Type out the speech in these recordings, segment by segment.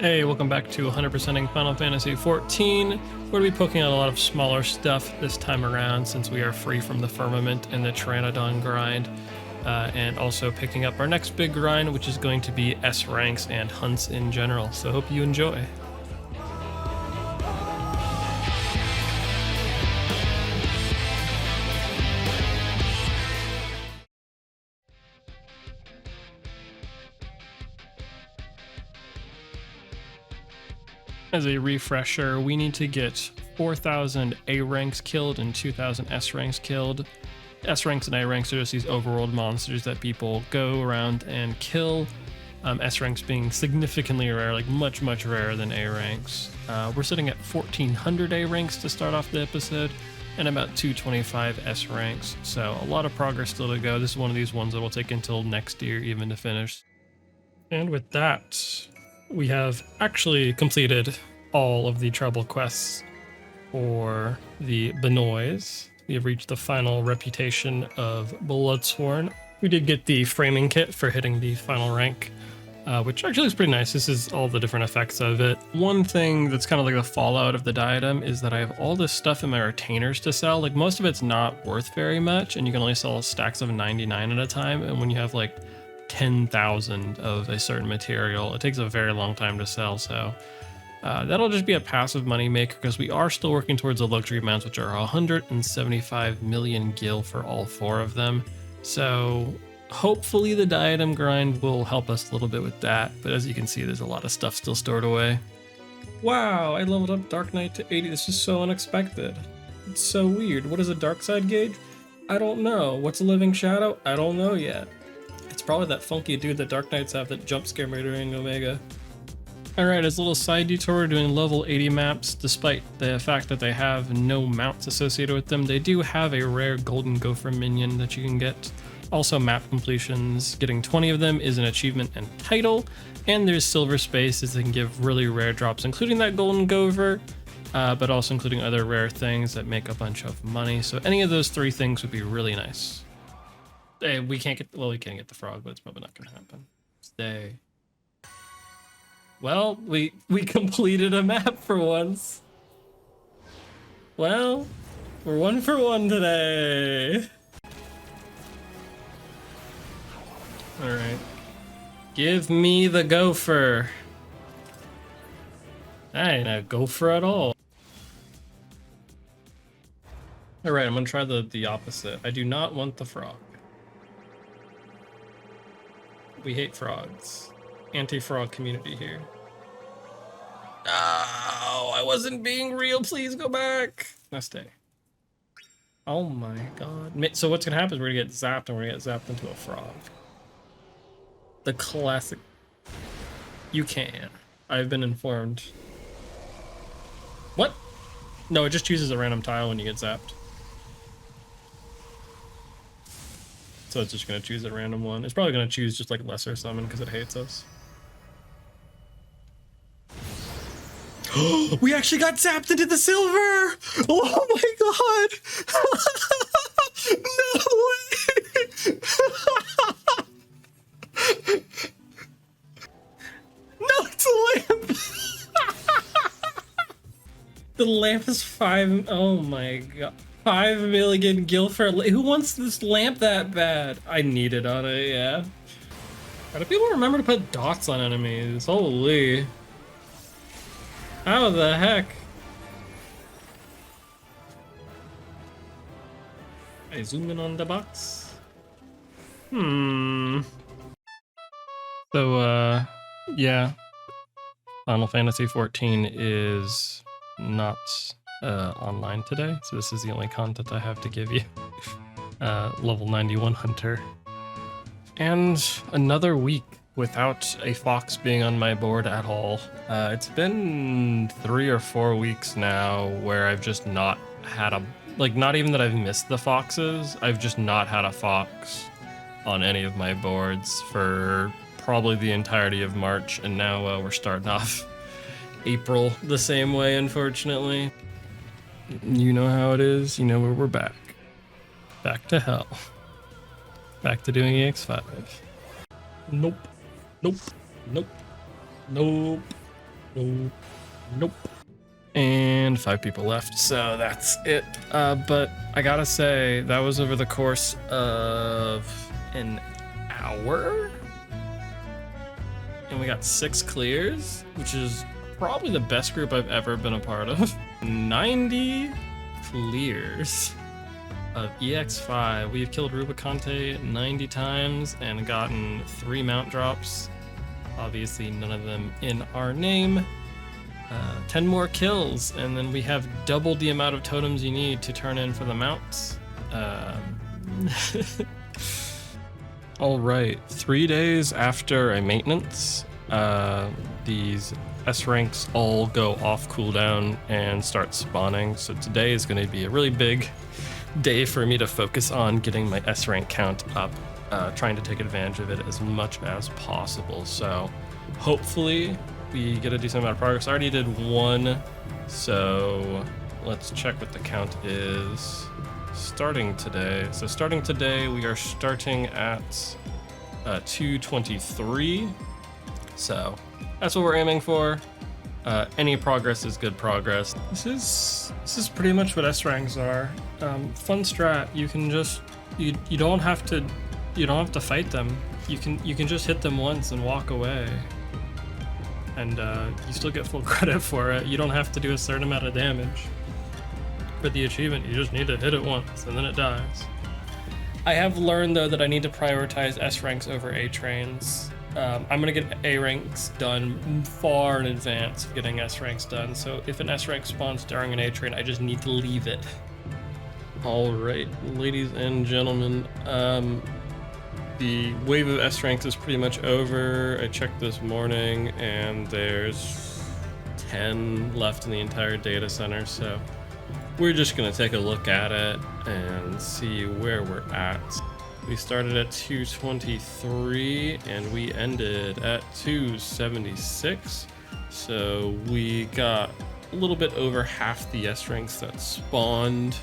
Hey, welcome back to 100%ing Final Fantasy XIV. We're going to be poking at a lot of smaller stuff this time around since we are free from the firmament and the Pteranodon grind, and also picking up our next big grind, which is going to be S ranks and hunts in general. So hope you enjoy. As a refresher, we need to get 4,000 A ranks killed and 2,000 S ranks killed. S ranks and A ranks are just these overworld monsters that people go around and kill. S ranks being significantly rare, like much rarer than A ranks. We're sitting at 1,400 A ranks to start off the episode and about 225 S ranks. So a lot of progress still to go. This is one of these ones that will take until next year even to finish. And with that, we have actually completed all of the treble quests for the Benoys. We have reached the final reputation of Bloodsworn. We did get the framing kit for hitting the final rank, which actually looks pretty nice. This is all the different effects of it. One thing that's kind of like the fallout of the diadem is that I have all this stuff in my retainers to sell. Like most of it's not worth very much, and you can only sell stacks of 99 at a time. And when you have like 10,000 of a certain material, it takes a very long time to sell. So that'll just be a passive money maker because we are still working towards the luxury mounts, which are 175 million gil for all 4 of them. So hopefully the diadem grind will help us a little bit with that. But as you can see, there's a lot of stuff still stored away. Wow, I leveled up Dark Knight to 80. This is so unexpected. It's so weird. What is a dark side gauge? I don't know. What's a living shadow? I don't know yet. It's probably that funky dude that Dark Knights have that jump scare me during Omega. Alright, as a little side detour, we're doing level 80 maps. Despite the fact that they have no mounts associated with them, they do have a rare golden gopher minion that you can get. Also map completions. Getting 20 of them is an achievement and title. And there's silver spaces that can give really rare drops, including that golden gopher, but also including other rare things that make a bunch of money. So any of those 3 things would be really nice. Hey, we can't get, well, we can't get the frog, but it's probably not gonna happen. Stay. Well, we completed a map for once. Well, we're 1 for 1 today. All right. Give me the gopher. I ain't a gopher at all. All right, I'm gonna try the opposite. I do not want the frog. We hate frogs. Anti-frog community here. Oh, I wasn't being real. Please go back. Now stay. Oh my god. So what's gonna happen is we're gonna get zapped and we're gonna get zapped into a frog. The classic. You can. I've been informed. What? No, it just chooses a random tile when you get zapped. So it's just gonna choose a random one. It's probably gonna choose just like lesser summon because it hates us. We actually got zapped into the silver! Oh my god! No way! No, it's a lamp! The lamp is 5. Oh my god. 5 million gil for who wants this lamp that bad? I need it on it, yeah. How do people remember to put dots on enemies? Holy. How the heck? I zoom in on the box. So, yeah. Final Fantasy XIV is not online today, so this is the only content I have to give you. Level 91 hunter. And another week without a fox being on my board at all. It's been 3 or 4 weeks now where I've just not had a, like, not even that I've missed the foxes, I've just not had a fox on any of my boards for probably the entirety of March, and now we're starting off April the same way, unfortunately. You know how it is, you know where we're back. Back to hell. Back to doing EX5. Nope. Nope. Nope. Nope. Nope. And 5 people left, so that's it. But I gotta say, that was over the course of an hour. And we got 6 clears, which is probably the best group I've ever been a part of. 90 clears of EX5. We've killed Rubicante 90 times and gotten 3 mount drops. Obviously, none of them in our name. 10 more kills, and then we have double the amount of totems you need to turn in for the mounts. All right, 3 days after a maintenance, these S ranks all go off cooldown and start spawning. So today is going to be a really big day for me to focus on getting my S rank count up, trying to take advantage of it as much as possible. So hopefully we get a decent amount of progress. I already did 1, so let's check what the count is starting today. So starting today, we are starting at 223. So that's what we're aiming for. Any progress is good progress. This is pretty much what S ranks are. Fun strat. You can just you don't have to fight them. You can just hit them once and walk away, and you still get full credit for it. You don't have to do a certain amount of damage for the achievement. You just need to hit it once and then it dies. I have learned though that I need to prioritize S ranks over A trains. I'm gonna get A ranks done far in advance of getting S ranks done. So if an S rank spawns during an A train, I just need to leave it. All right, ladies and gentlemen, the wave of S ranks is pretty much over. I checked this morning and there's 10 left in the entire data center. So we're just gonna take a look at it and see where we're at. We started at 223 and we ended at 276. So we got a little bit over half the S ranks that spawned.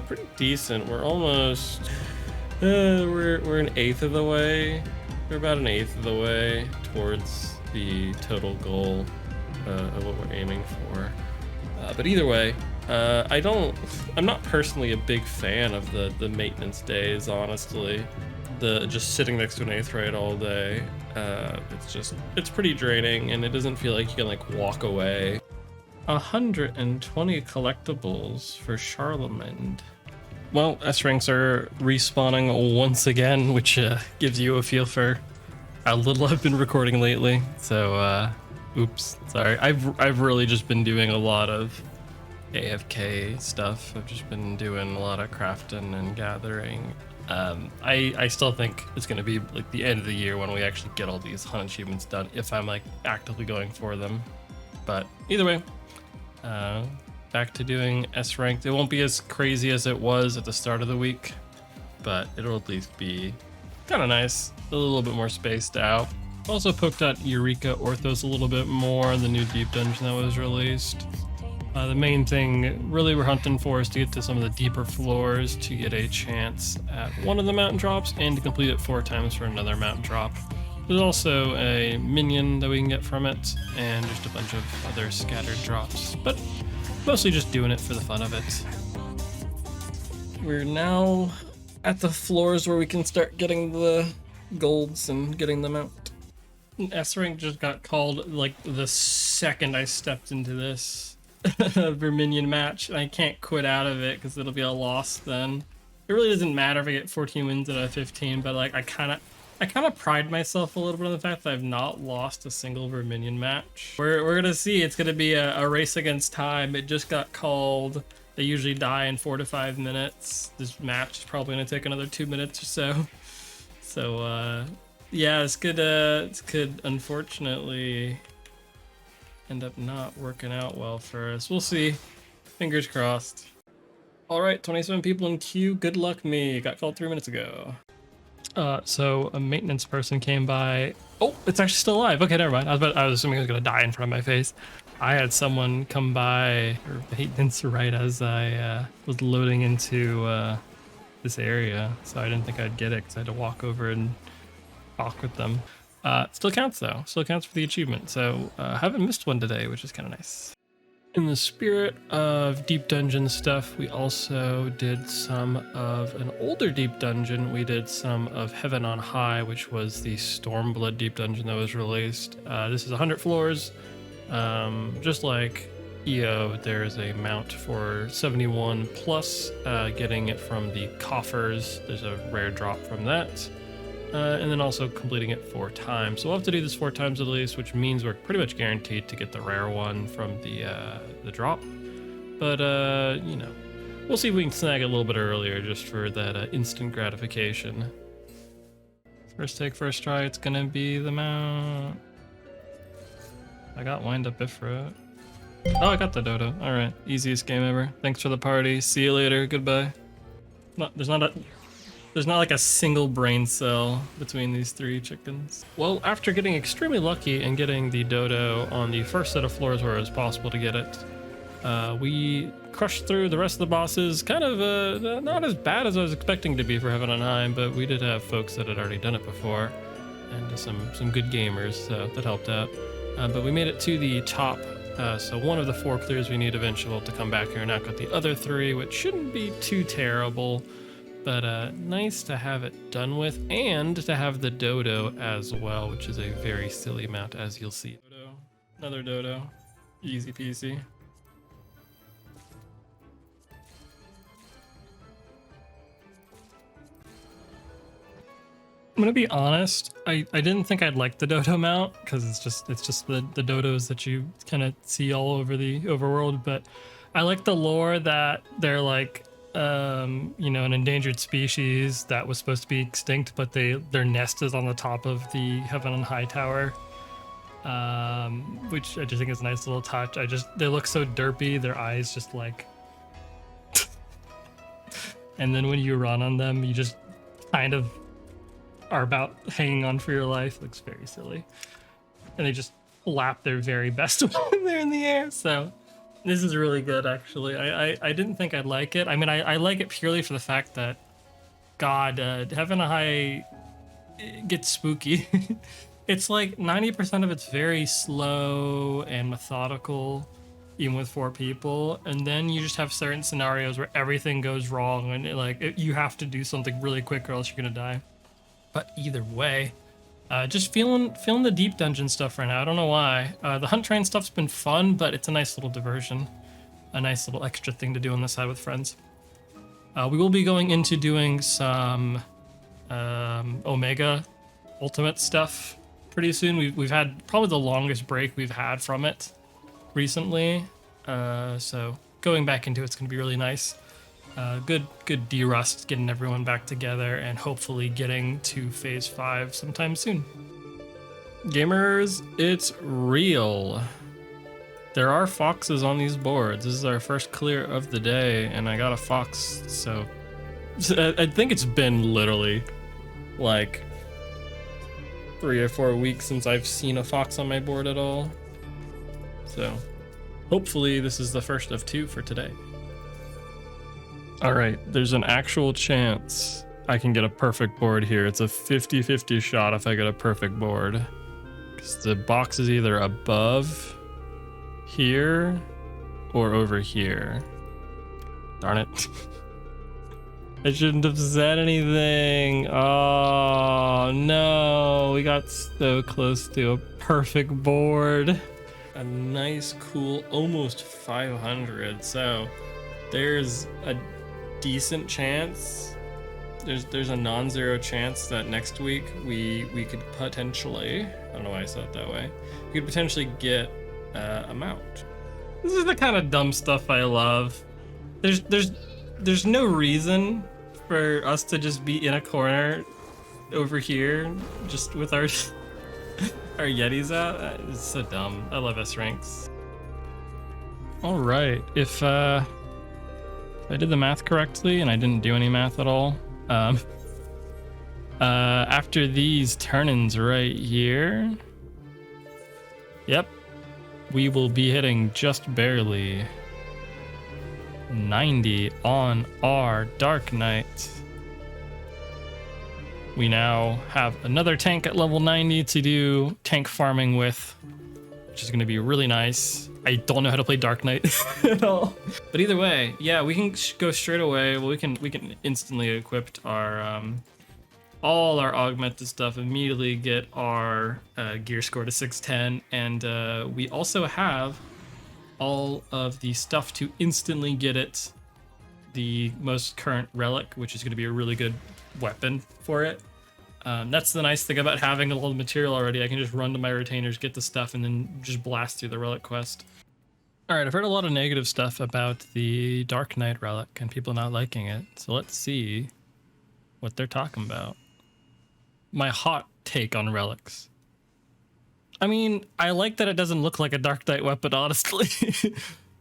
Pretty decent. We're almost, we're an eighth of the way. We're about an eighth of the way towards the total goal of what we're aiming for. But either way, I'm not personally a big fan of the maintenance days, honestly. Just sitting next to an Aetheryte all day, it's pretty draining, and it doesn't feel like you can like walk away. 120 collectibles for Charlemagne. Well, S ranks are respawning once again, which gives you a feel for how little I've been recording lately. So, oops, sorry. I've really just been doing a lot of AFK stuff. I've just been doing a lot of crafting and gathering. I still think it's gonna be like the end of the year when we actually get all these hunt achievements done, if I'm like actively going for them. But either way, back to doing S ranked. It won't be as crazy as it was at the start of the week, but it'll at least be kind of nice, a little bit more spaced out. Also poked out Eureka Orthos a little bit more in the new deep dungeon that was released. The main thing really we're hunting for is to get to some of the deeper floors to get a chance at one of the mountain drops and to complete it 4 times for another mountain drop. There's also a minion that we can get from it and just a bunch of other scattered drops, but mostly just doing it for the fun of it. We're now at the floors where we can start getting the golds and getting them out. S rank just got called like the second I stepped into this Verminion match, and I can't quit out of it because it'll be a loss then. It really doesn't matter if I get 14 wins out of 15, but like I kind of pride myself a little bit on the fact that I've not lost a single Verminion match. We're gonna see. It's gonna be a race against time. It just got called. They usually die in 4 to 5 minutes. This match is probably gonna take another 2 minutes or so. So yeah, this could unfortunately end up not working out well for us. We'll see. Fingers crossed. All right, 27 people in queue. Good luck me. Got called 3 minutes ago. So a maintenance person came by. Oh, it's actually still alive. Okay, never mind. I was assuming it was gonna die in front of my face. I had someone come by, or maintenance, right as I was loading into this area, so I didn't think I'd get it because I had to walk over and talk with them. Still counts though. Still counts for the achievement. So haven't missed one today, which is kind of nice. In the spirit of deep dungeon stuff, we also did some of an older deep dungeon. We did some of Heaven on High, which was the Stormblood deep dungeon that was released. This is 100 floors. Just like EO, there is a mount for 71 plus getting it from the coffers. There's a rare drop from that. And then also completing it 4 times. So we'll have to do this 4 times at least, which means we're pretty much guaranteed to get the rare one from the drop. But you know, we'll see if we can snag it a little bit earlier just for that instant gratification. First take, first try, it's gonna be the mount. I got wind up Ifrit. Oh, I got the dodo. All right, easiest game ever. Thanks for the party. See you later. Goodbye. No, there's not like a single brain cell between these 3 chickens. Well, after getting extremely lucky and getting the dodo on the first set of floors where it was possible to get it, we crushed through the rest of the bosses. Kind of not as bad as I was expecting to be for Heaven on High, but we did have folks that had already done it before, and some good gamers, so that helped out. But we made it to the top, so one of the 4 clears we need eventually will have to come back here and knock out the other 3, which shouldn't be too terrible. But nice to have it done with, and to have the dodo as well, which is a very silly mount, as you'll see. Dodo. Another dodo. Easy peasy. I'm gonna be honest, I didn't think I'd like the dodo mount, because it's just the dodos that you kind of see all over the overworld, but I like the lore that they're like you know, an endangered species that was supposed to be extinct, but their nest is on the top of the Heaven on High tower, which I just think is a nice little touch. They look so derpy, their eyes just like, and then when you run on them, you just kind of are about hanging on for your life. Looks very silly, and they just lap their very best when they're in the air. So this is really good, actually. I didn't think I'd like it. I mean, I like it purely for the fact that, God, Heaven on High gets spooky. It's like 90% of it's very slow and methodical, even with 4 people. And then you just have certain scenarios where everything goes wrong, and you have to do something really quick or else you're gonna die. But either way, just feeling the deep dungeon stuff right now. I don't know why. The hunt train stuff's been fun, but it's a nice little diversion, a nice little extra thing to do on the side with friends. We will be going into doing some Omega Ultimate stuff pretty soon. We've had probably the longest break we've had from it recently, so going back into it's gonna be really nice. Good de-rust, getting everyone back together, and hopefully getting to phase 5 sometime soon. Gamers, it's real. There are foxes on these boards. This is our first clear of the day, and I got a fox, so I think it's been literally like 3 or 4 weeks since I've seen a fox on my board at all. So hopefully this is the first of 2 for today. All right, there's an actual chance I can get a perfect board here. It's a 50-50 shot if I get a perfect board, because the box is either above here or over here. Darn it. I shouldn't have said anything. Oh no, we got so close to a perfect board. A nice, cool, almost 500. So there's a decent chance, there's a non-zero chance that next week we could potentially, I don't know why I said it that way, we could potentially get a mount. This is the kind of dumb stuff I love. There's no reason for us to just be in a corner over here just with our our Yetis out. It's so dumb. I love S ranks. All right, if I did the math correctly, and I didn't do any math at all, after these turn-ins right here, yep, we will be hitting just barely 90 on our Dark Knight. we now have another tank at level 90 to do tank farming with, which is going to be really nice. I don't know how to play Dark Knight at all. But either way, yeah, we can go straight away. Well, we can instantly equip our all our augmented stuff, immediately get our gear score to 610, and we also have all of the stuff to instantly get it the most current relic, which is going to be a really good weapon for it. That's the nice thing about having all the material already. I can just run to my retainers, get the stuff, and then just blast through the relic quest. All right, I've heard a lot of negative stuff about the Dark Knight relic and people not liking it. So let's see what they're talking about. My hot take on relics. I mean, I like that it doesn't look like a Dark Knight weapon, honestly.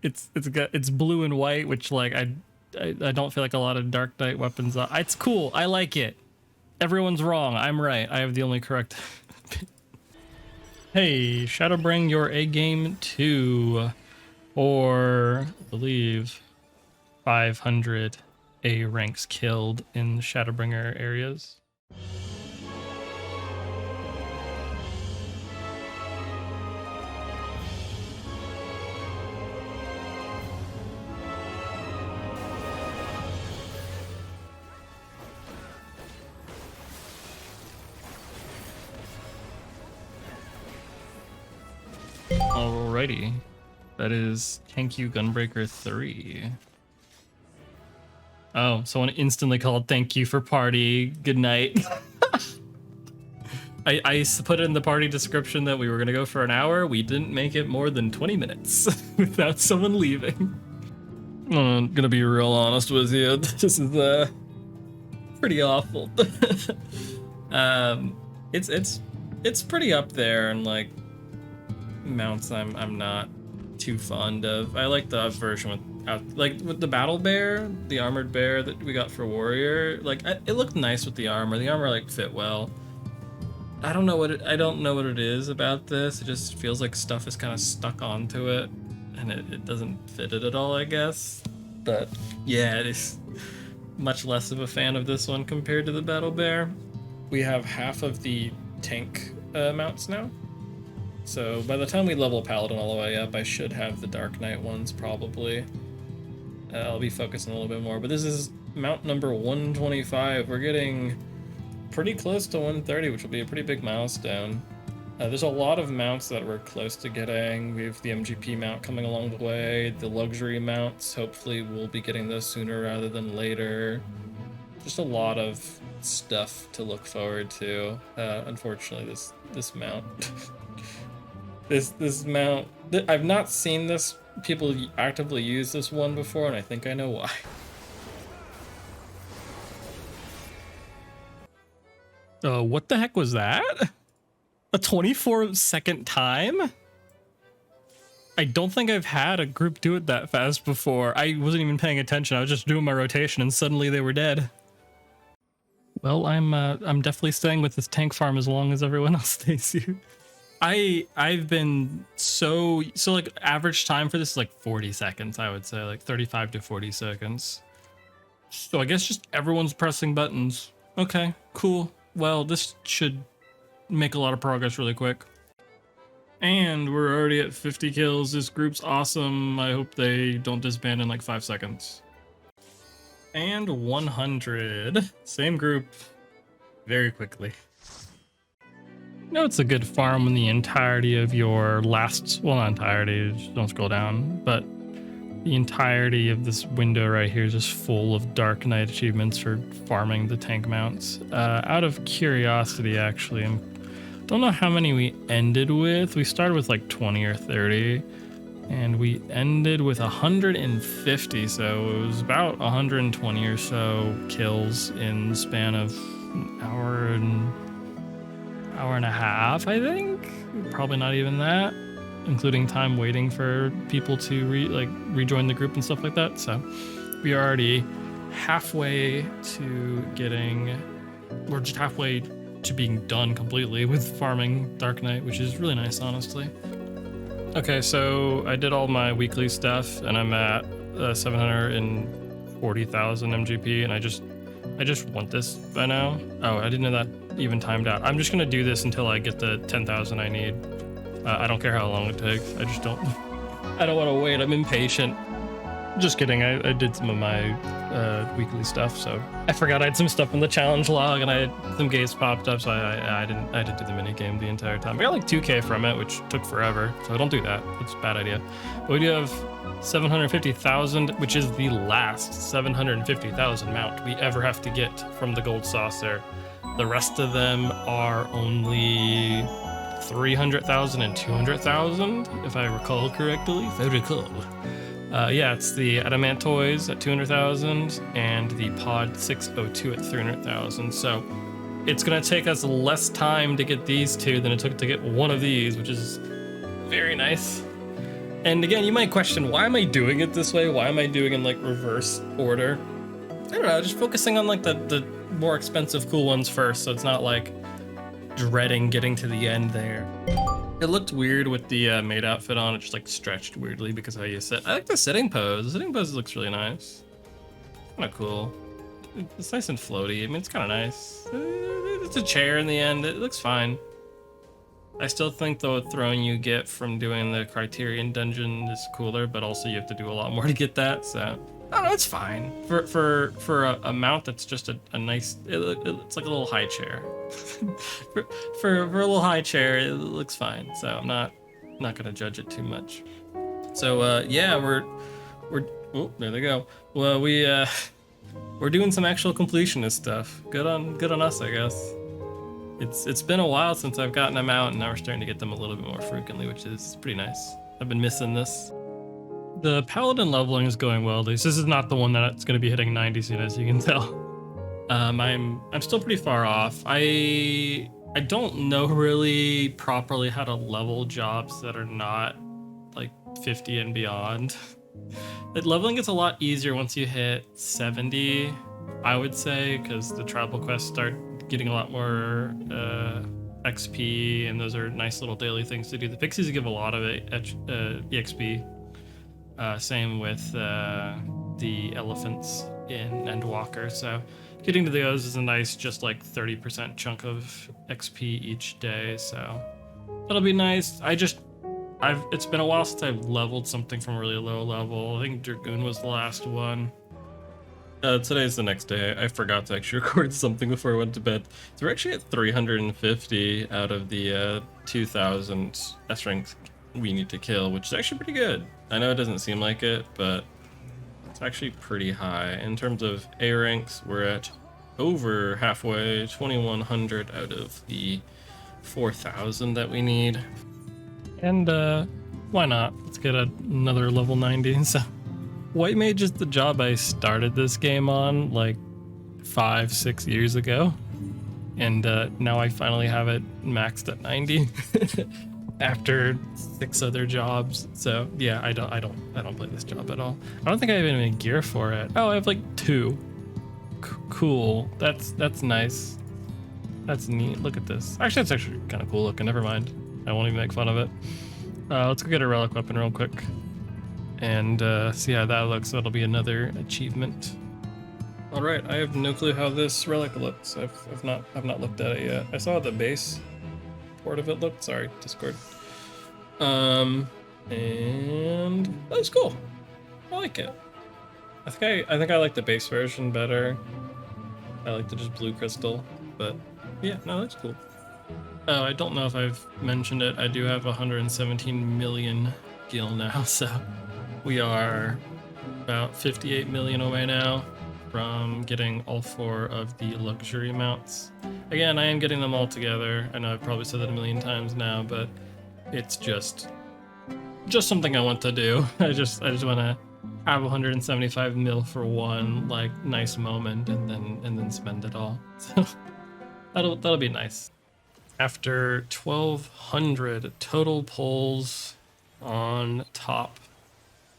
it's blue and white, which like I don't feel like a lot of Dark Knight weapons are. It's cool. I like it. Everyone's wrong. I'm right. I have the only correct. Hey, Shadowbring your A game too. Or I believe 500 A ranks killed in Shadowbringer areas. Alrighty. That is Thank You Gunbreaker 3. Oh, someone instantly called thank you for party. Good night. I put in the party description that we were going to go for an hour. We didn't make it more than 20 minutes without someone leaving. I'm going to be real honest with you. This is pretty awful. It's pretty up there, and like mounts I'm not too fond of. I like the version with the battle bear, the armored bear that we got for warrior. Like it looked nice with the armor. The armor like fit well. I don't know what it is about this. It just feels like stuff is kind of stuck onto it, and it doesn't fit it at all, I guess. But yeah, it is much less of a fan of this one compared to the battle bear. We have half of the tank mounts now. So by the time we level Paladin all the way up, I should have the Dark Knight ones probably. I'll be focusing a little bit more, but this is mount number 125. We're getting pretty close to 130, which will be a pretty big milestone. There's a lot of mounts that we're close to getting. We have the MGP mount coming along the way, the luxury mounts. Hopefully we'll be getting those sooner rather than later. Just a lot of stuff to look forward to. Unfortunately, this mount. This mount, I've not seen this people actively use this one before, and I think I know why. What the heck was that? A 24-second time? I don't think I've had a group do it that fast before. I wasn't even paying attention. I was just doing my rotation, and suddenly they were dead. Well, I'm definitely staying with this tank farm as long as everyone else stays here. I've been so like average time for this is like 40 seconds, I would say, like 35 to 40 seconds. So I guess just everyone's pressing buttons. Okay, cool. Well, this should make a lot of progress really quick. And we're already at 50 kills. This group's awesome. I hope they don't disband in like 5 seconds. And 100. Same group. Very quickly. No, it's a good farm when the entirety of your last, well, not entirety, just don't scroll down, but the entirety of this window right here is just full of Dark Knight achievements for farming the tank mounts. Out of curiosity, actually, I don't know how many we ended with. We started with like 20 or 30, and we ended with 150, so it was about 120 or so kills in the span of an hour and a half, I think. Probably not even that, including time waiting for people to rejoin the group and stuff like that. So we are already halfway to we're just halfway to being done completely with farming Dark Knight, which is really nice, honestly. Okay, so I did all my weekly stuff, and I'm at 740,000 MGP, and I just I just want this by now. Oh, I didn't know that even timed out. I'm just gonna do this until I get the 10,000 I need. I don't care how long it takes. I just don't. I don't want to wait. I'm impatient. Just kidding. I did some of my weekly stuff, so I forgot I had some stuff in the challenge log, and I had some gates popped up, so I didn't do the mini game the entire time. I got like 2K from it, which took forever, so don't do that. That's a bad idea. But we do have 750,000, which is the last 750,000 mount we ever have to get from the gold saucer. The rest of them are only 300,000 and 200,000, if I recall correctly. If I recall. Yeah, it's the Adamantoys at 200,000 and the Pod 602 at 300,000. So it's gonna take us less time to get these two than it took to get one of these, which is very nice. And again, you might question, why am I doing it this way? Why am I doing it in like reverse order? I don't know, just focusing on like the more expensive cool ones first, so it's not like dreading getting to the end there. It looked weird with the maid outfit on. It just like stretched weirdly because of how you sit. I like the sitting pose. The sitting pose looks really nice. Kind of cool. It's nice and floaty. I mean, it's kind of nice. It's a chair in the end. It looks fine. I still think the throne you get from doing the Criterion dungeon is cooler, but also you have to do a lot more to get that. So I don't know, it's fine for a mount that's just a nice. It's like a little high chair. for a little high chair, it looks fine. So I'm not gonna judge it too much. So yeah, we're oh, there they go. Well, we're doing some actual completionist stuff. Good on us, I guess. It's been a while since I've gotten them out, and now we're starting to get them a little bit more frequently, which is pretty nice. I've been missing this. The paladin leveling is going well. This is not the one that's going to be hitting 90 soon, as you can tell. I'm still pretty far off. I don't know really properly how to level jobs that are not like 50 and beyond. Leveling gets a lot easier once you hit 70, I would say, because the tribal quests start getting a lot more XP, and those are nice little daily things to do. The pixies give a lot of EXP. Same with the elephants in Endwalker. So getting to those is a nice, just like 30% chunk of XP each day. So that'll be nice. It's been a while since I've leveled something from a really low level. I think Dragoon was the last one. Today's the next day. I forgot to actually record something before I went to bed. So we're actually at 350 out of the 2,000 S ranks we need to kill, which is actually pretty good. I know it doesn't seem like it, but it's actually pretty high. In terms of A ranks, we're at over halfway, 2,100 out of the 4,000 that we need. And why not? Let's get another level 90. So White Mage is the job I started this game on like 5-6 years ago, and now I finally have it maxed at 90 after 6 other jobs. So yeah, I don't play this job at all. I don't think I have any gear for it. Oh, I have like 2. Cool. That's nice. That's neat. Look at this. Actually, that's actually kind of cool looking. Never mind. I won't even make fun of it. Let's go get a relic weapon real quick and see how that looks. That'll be another achievement. All right, I have no clue how this relic looks. I've not looked at it yet. I saw the base port of it looked. Sorry, Discord. And that was cool. I like it. I think I like the base version better. I like the just blue crystal, but yeah, no, that's cool. Oh, I don't know if I've mentioned it. I do have 117 million gil now, so we are about 58 million away now from getting all 4 of the luxury mounts. Again, I am getting them all together. I know I've probably said that a million times now, but it's just something I want to do. I just want to have 175 mil for one like nice moment, and then spend it all. So that'll be nice. After 1,200 total pulls on top,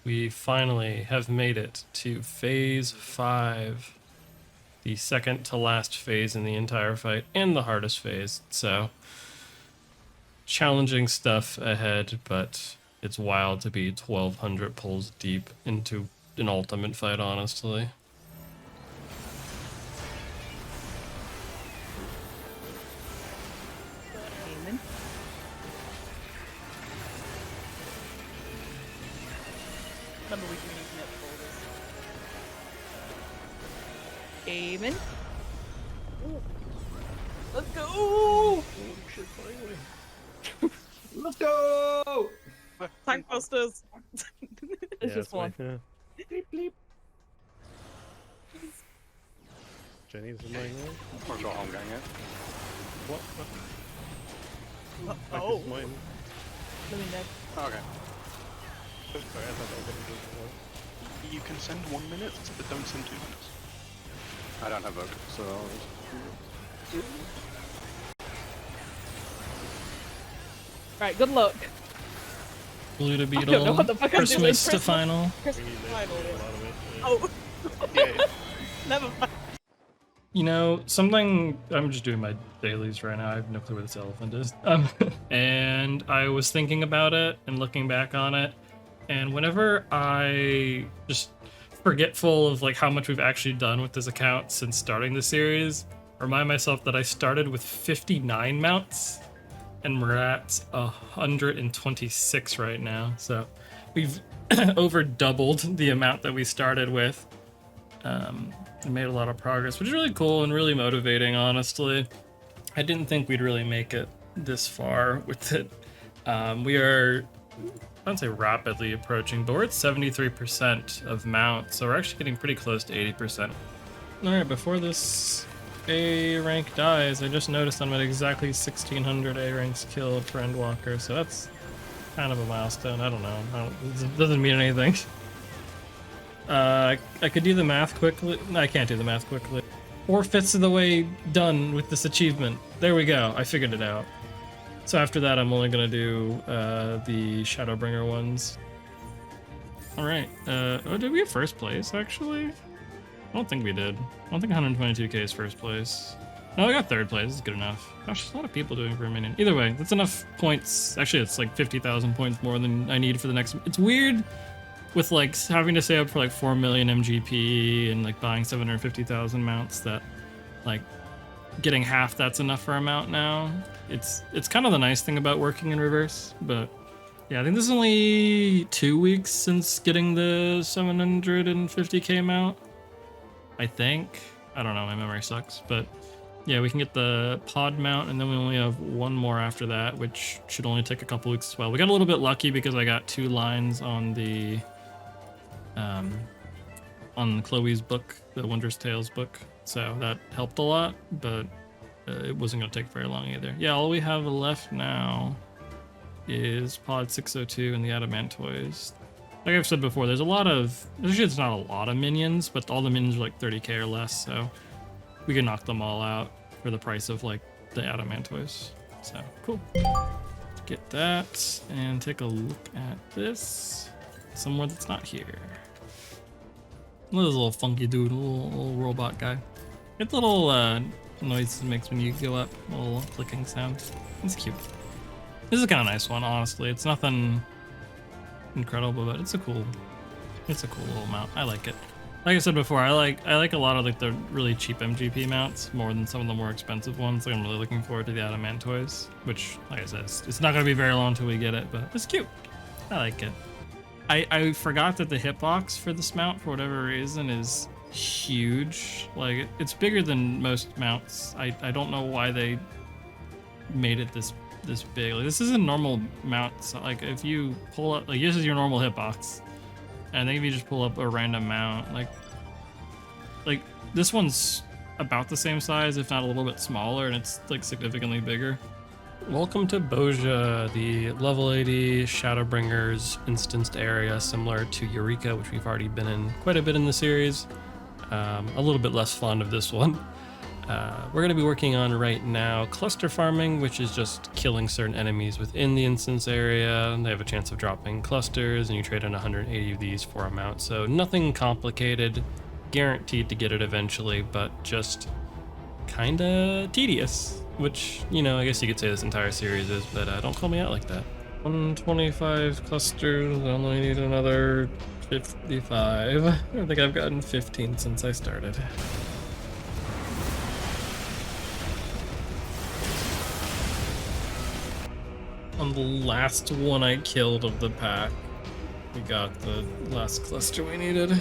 we finally have made it to phase 5, the second to last phase in the entire fight and the hardest phase. So challenging stuff ahead, but it's wild to be 1,200 pulls deep into an ultimate fight, honestly. Remember, we can use net folders. Aiming. Let's go! Oh shit, finally. Let's go! Tank busters. It's just one. Yeah. Bleep, bleep. Jenny's in my way. I'm not sure how I'm getting it. What? Oh. Mine. Let me know. Okay. Sorry, I thought that was what it was. You can send 1 minute, but don't send 2 minutes. I don't have vote, so I'll just... Right, good luck. Blue to I don't know what Beetle, the fuck I'm doing. Christmas to final. Christmas We final. made a lot of it. Yeah. Oh. Yeah. Never mind. You know, something, I'm just doing my dailies right now. I have no clue where this elephant is. And I was thinking about it and looking back on it. And whenever I just forgetful of like how much we've actually done with this account since starting the series, remind myself that I started with 59 mounts and we're at 126 right now. So we've over doubled the amount that we started with. And made a lot of progress, which is really cool and really motivating, honestly. I didn't think we'd really make it this far with it. We are, I don't say rapidly approaching, but we're at 73% of mount, so we're actually getting pretty close to 80%. Alright, before this A rank dies, I just noticed I'm at exactly 1600 A ranks killed for Endwalker, so that's kind of a milestone. I don't know. It doesn't mean anything. I could do the math quickly. No, I can't do the math quickly. 4/5 of the way done with this achievement. There we go. I figured it out. So after that, I'm only gonna do the Shadowbringer ones. All right. Oh, did we get first place actually? I don't think we did. I don't think 122k is first place. No, I got third place. It's good enough. Gosh, there's a lot of people doing for a minute. Either way, that's enough points. Actually, it's like 50,000 points more than I need for the next. It's weird. With like having to save up for like 4 million MGP and like buying 750,000 mounts, that like getting half that's enough for a mount now. It's kind of the nice thing about working in reverse, but yeah, I think this is only 2 weeks since getting the 750k mount. I think. I don't know, my memory sucks, but yeah, we can get the pod mount and then we only have one more after that, which should only take a couple weeks as well. We got a little bit lucky because I got 2 lines on the on Chloe's book, the Wondrous Tales book, so that helped a lot, but it wasn't going to take very long either. Yeah, all we have left now is Pod 602 and the Adamantoys. Like I've said before, there's a lot of, actually it's not a lot of minions, but all the minions are like 30k or less, so we can knock them all out for the price of like the Adamantoys. So cool. Get that and take a look at this somewhere that's not here. This little funky dude, little robot guy. It's little noise it makes when you go up, little clicking sounds. It's cute. This is a kind of nice one, honestly. It's nothing incredible, but it's a cool little mount. I like it. Like I said before, I like a lot of like the really cheap MGP mounts more than some of the more expensive ones. Like I'm really looking forward to the Adamantoys, which, like I said, it's not gonna be very long until we get it, but it's cute. I like it. I forgot that the hitbox for this mount, for whatever reason, is huge. Like, it's bigger than most mounts. I don't know why they made it this big. Like, this is a normal mount. So, like, if you pull up, like, this is your normal hitbox. And then if you just pull up a random mount, like this one's about the same size, if not a little bit smaller, and it's, like, significantly bigger. Welcome to Boja, the level 80 Shadowbringers instanced area similar to Eureka, which we've already been in quite a bit in the series. A little bit less fond of this one. We're going to be working on right now cluster farming, which is just killing certain enemies within the instance area. And they have a chance of dropping clusters, and you trade in 180 of these for a mount. So nothing complicated, guaranteed to get it eventually, but just kind of tedious. Which, you know, I guess you could say this entire series is, but don't call me out like that. 125 clusters, I only need another 55. I don't think I've gotten 15 since I started. On the last one I killed of the pack, We got the last cluster we needed.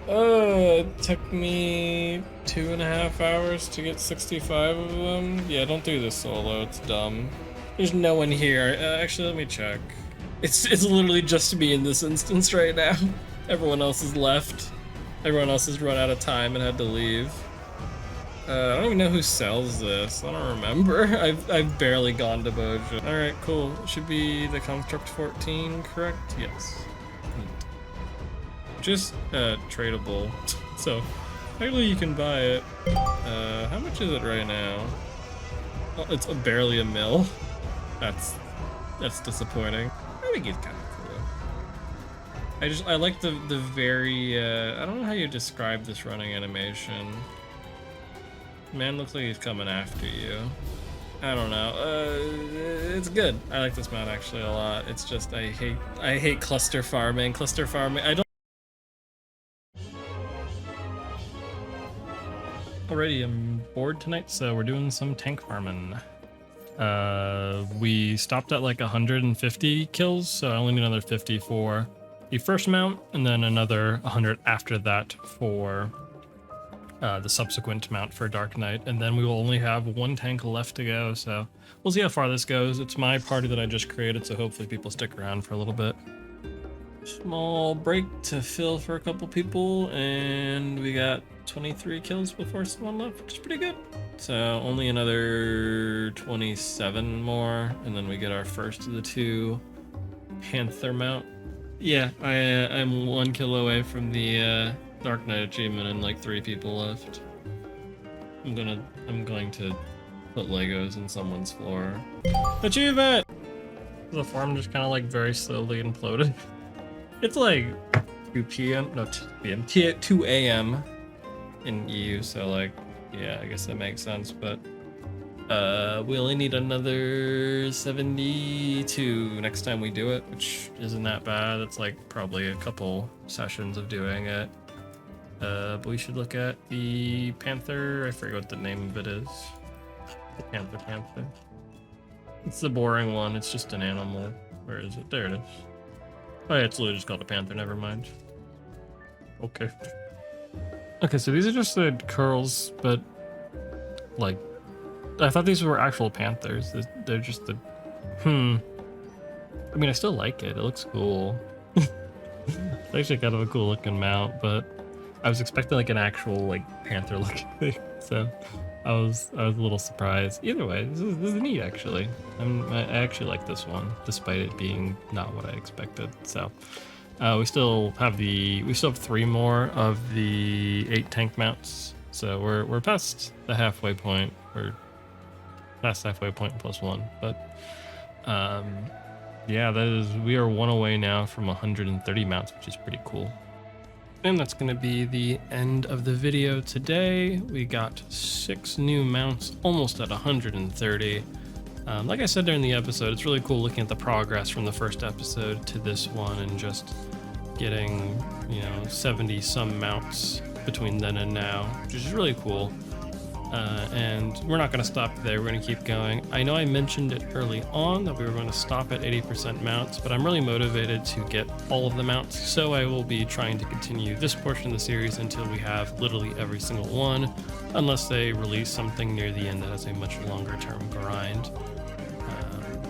It took me 2.5 hours to get 65 of them. Yeah, don't do this solo, it's dumb. There's no one here. Actually, let me check. It's literally just me in this instance right now. Everyone else is left. Everyone else has run out of time and had to leave. I don't even know who sells this. I don't remember. I've barely gone to Boja. Alright, cool. It should be the Construct 14, correct? Yes. Just tradable. So actually you can buy it. How much is it right now? Oh, it's barely a mil. That's disappointing. I think it's kind of cool. I like the very I don't know how you describe this running animation. Man looks like he's coming after you. I don't know. It's good. I like this mount actually a lot. It's just I hate cluster farming. Cluster farming. I don't. Alrighty, I'm bored tonight, so we're doing some tank farming. We stopped at like 150 kills, so I only need another 50 for the first mount, and then another 100 after that for the subsequent mount for Dark Knight, and then we will only have one tank left to go, so we'll see how far this goes. It's my party that I just created, so hopefully people stick around for a little bit. Small break to fill for a couple people, and we got 23 kills before someone left, which is pretty good. So only another 27 more, and then we get our first of the 2 Panther mount. Yeah, I'm 1 kill away from the Dark Knight achievement, and like 3 people left. I'm going to put Legos in someone's floor. Achievement! The farm just kind of like very slowly imploded. It's like 2 p.m. No, 2 p.m. 2 a.m. in EU, so like, yeah, I guess that makes sense, but we only need another 72 next time we do it, which isn't that bad. It's like probably a couple sessions of doing it. But we should look at the Panther. I forget what the name of it is. The Panther. It's the boring one. It's just an animal. Where is it? There it is. Oh yeah, it's literally just called a Panther. Never mind. Okay. Okay, so these are just the curls, but like, I thought these were actual Panthers. They're just the, I mean, I still like it. It looks cool. It's actually kind of a cool looking mount, but I was expecting like an actual like Panther looking thing. So I was a little surprised. Either way, this is neat actually. I actually like this one, despite it being not what I expected. So. We still have 3 more of the 8 tank mounts, so we're past the halfway point. We're past halfway point plus 1, but yeah, we are 1 away now from 130 mounts, which is pretty cool. And that's going to be the end of the video today. We got 6 new mounts, almost at 130. Like I said during the episode, it's really cool looking at the progress from the first episode to this one and just getting, 70 some mounts between then and now, which is really cool. And we're not going to stop there. We're going to keep going. I know I mentioned it early on that we were going to stop at 80% mounts, but I'm really motivated to get all of the mounts, so I will be trying to continue this portion of the series until we have literally every single one, unless they release something near the end that has a much longer term grind.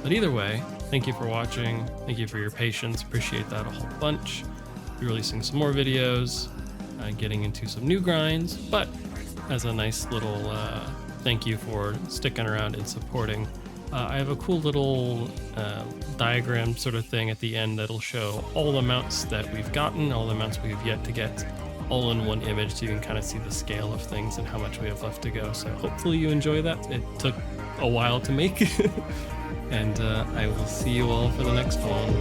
But either way, thank you for watching. Thank you for your patience. Appreciate that a whole bunch. Be releasing some more videos, getting into some new grinds, but as a nice little thank you for sticking around and supporting, I have a cool little diagram sort of thing at the end that'll show all the mounts that we've gotten, all the mounts we've yet to get, all in one image, so you can kind of see the scale of things and how much we have left to go. So hopefully you enjoy that. It took a while to make. And I will see you all for the next one.